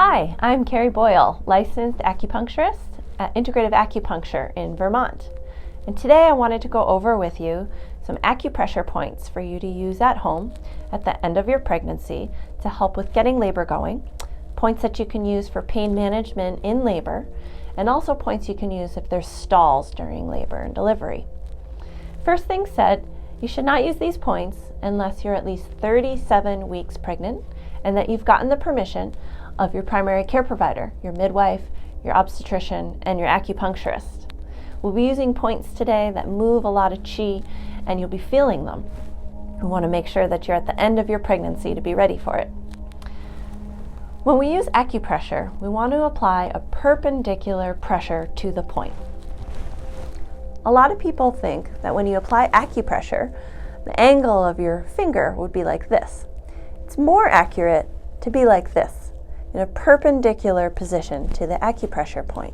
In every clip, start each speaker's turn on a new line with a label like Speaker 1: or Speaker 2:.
Speaker 1: Hi, I'm Carrie Boyle, licensed acupuncturist at Integrative Acupuncture in Vermont. And today I wanted to go over with you some acupressure points for you to use at home at the end of your pregnancy to help with getting labor going, points that you can use for pain management in labor, and also points you can use if there's stalls during labor and delivery. First thing said, you should not use these points unless you're at least 37 weeks pregnant and that you've gotten the permission of your primary care provider, your midwife, your obstetrician, and your acupuncturist. We'll be using points today that move a lot of chi, and you'll be feeling them. We want to make sure that you're at the end of your pregnancy to be ready for it. When we use acupressure, we want to apply a perpendicular pressure to the point. A lot of people think that when you apply acupressure, the angle of your finger would be like this. It's more accurate to be like this, in a perpendicular position to the acupressure point.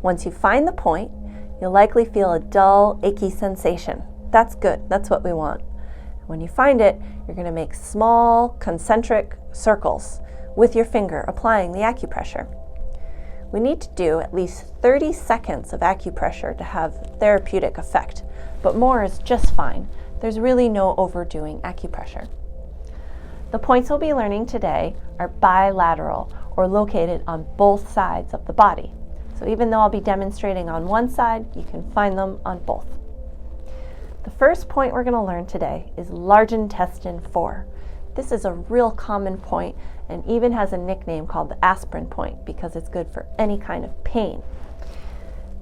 Speaker 1: Once you find the point, you'll likely feel a dull, achy sensation. That's good, that's what we want. When you find it, you're going to make small, concentric circles with your finger applying the acupressure. We need to do at least 30 seconds of acupressure to have therapeutic effect, but more is just fine. There's really no overdoing acupressure. The points we'll be learning today are bilateral or located on both sides of the body. So even though I'll be demonstrating on one side, you can find them on both. The first point we're going to learn today is large intestine 4. This is a real common point and even has a nickname called the aspirin point because it's good for any kind of pain.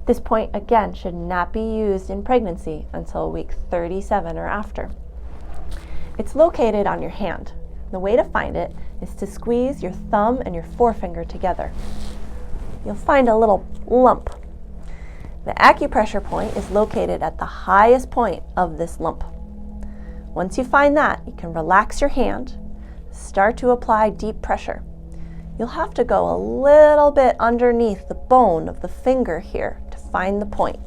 Speaker 1: This point again should not be used in pregnancy until week 37 or after. It's located on your hand. The way to find it is to squeeze your thumb and your forefinger together. You'll find a little lump. The acupressure point is located at the highest point of this lump. Once you find that, you can relax your hand, start to apply deep pressure. You'll have to go a little bit underneath the bone of the finger here to find the point.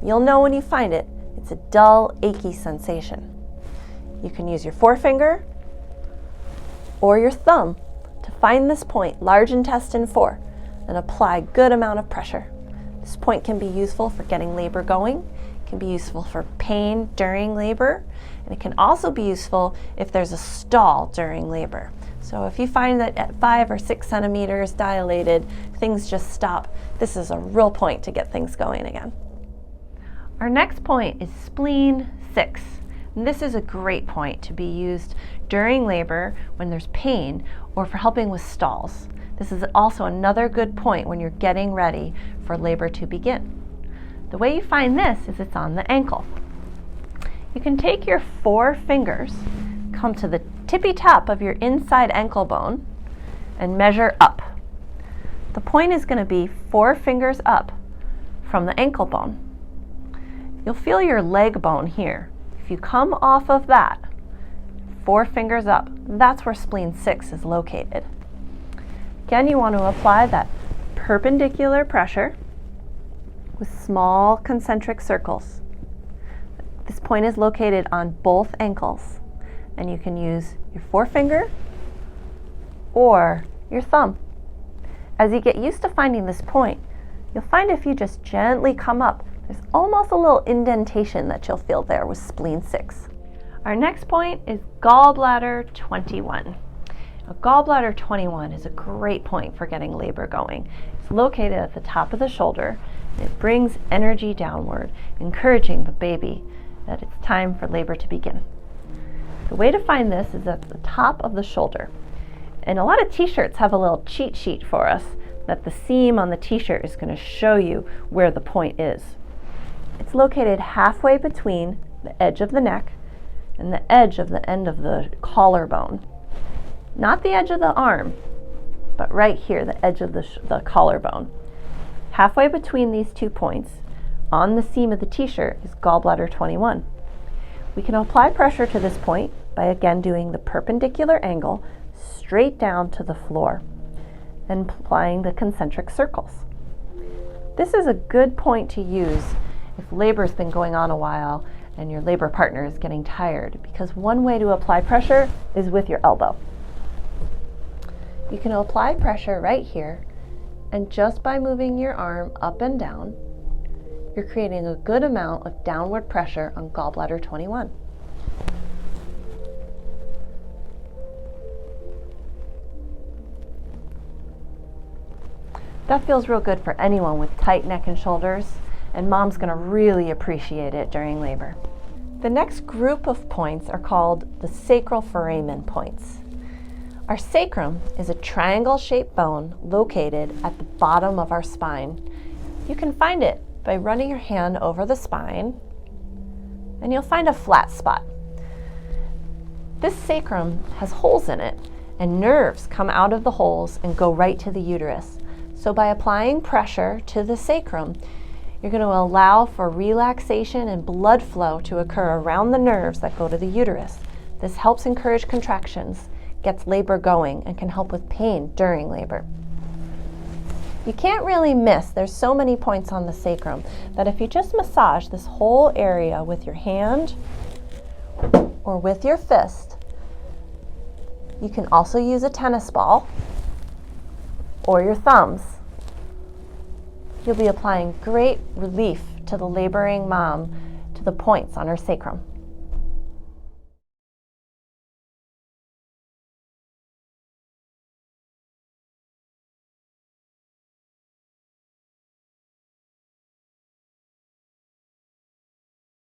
Speaker 1: You'll know when you find it, it's a dull, achy sensation. You can use your forefinger or your thumb to find this point, large intestine 4, and apply a good amount of pressure. This point can be useful for getting labor going, it can be useful for pain during labor, and it can also be useful if there's a stall during labor. So if you find that at 5 or 6 centimeters dilated, things just stop, this is a real point to get things going again. Our next point is spleen 6. And this is a great point to be used during labor when there's pain or for helping with stalls. This is also another good point when you're getting ready for labor to begin. The way you find this is it's on the ankle. You can take your 4 fingers, come to the tippy top of your inside ankle bone, and measure up. The point is going to be 4 fingers up from the ankle bone. You'll feel your leg bone here. If you come off of that, 4 fingers up, that's where spleen 6 is located. Again, you want to apply that perpendicular pressure with small concentric circles. This point is located on both ankles, and you can use your forefinger or your thumb. As you get used to finding this point, you'll find if you just gently come up, there's almost a little indentation that you'll feel there with spleen 6. Our next point is gallbladder 21. Now, gallbladder 21 is a great point for getting labor going. It's located at the top of the shoulder, and it brings energy downward, encouraging the baby that it's time for labor to begin. The way to find this is at the top of the shoulder. And a lot of t-shirts have a little cheat sheet for us that the seam on the t-shirt is going to show you where the point is. It's located halfway between the edge of the neck and the edge of the end of the collarbone. Not the edge of the arm, but right here, the edge of the collarbone. Halfway between these 2 points, on the seam of the t-shirt, is gallbladder 21. We can apply pressure to this point by again doing the perpendicular angle straight down to the floor and applying the concentric circles. This is a good point to use if labor's been going on a while and your labor partner is getting tired, because one way to apply pressure is with your elbow. You can apply pressure right here, and just by moving your arm up and down, you're creating a good amount of downward pressure on gallbladder 21. That feels real good for anyone with tight neck and shoulders, and mom's going to really appreciate it during labor. The next group of points are called the sacral foramen points. Our sacrum is a triangle-shaped bone located at the bottom of our spine. You can find it by running your hand over the spine, and you'll find a flat spot. This sacrum has holes in it, and nerves come out of the holes and go right to the uterus. So by applying pressure to the sacrum, you're going to allow for relaxation and blood flow to occur around the nerves that go to the uterus. This helps encourage contractions, gets labor going, and can help with pain during labor. You can't really miss. There's so many points on the sacrum that if you just massage this whole area with your hand or with your fist, you can also use a tennis ball or your thumbs. You'll be applying great relief to the laboring mom to the points on her sacrum.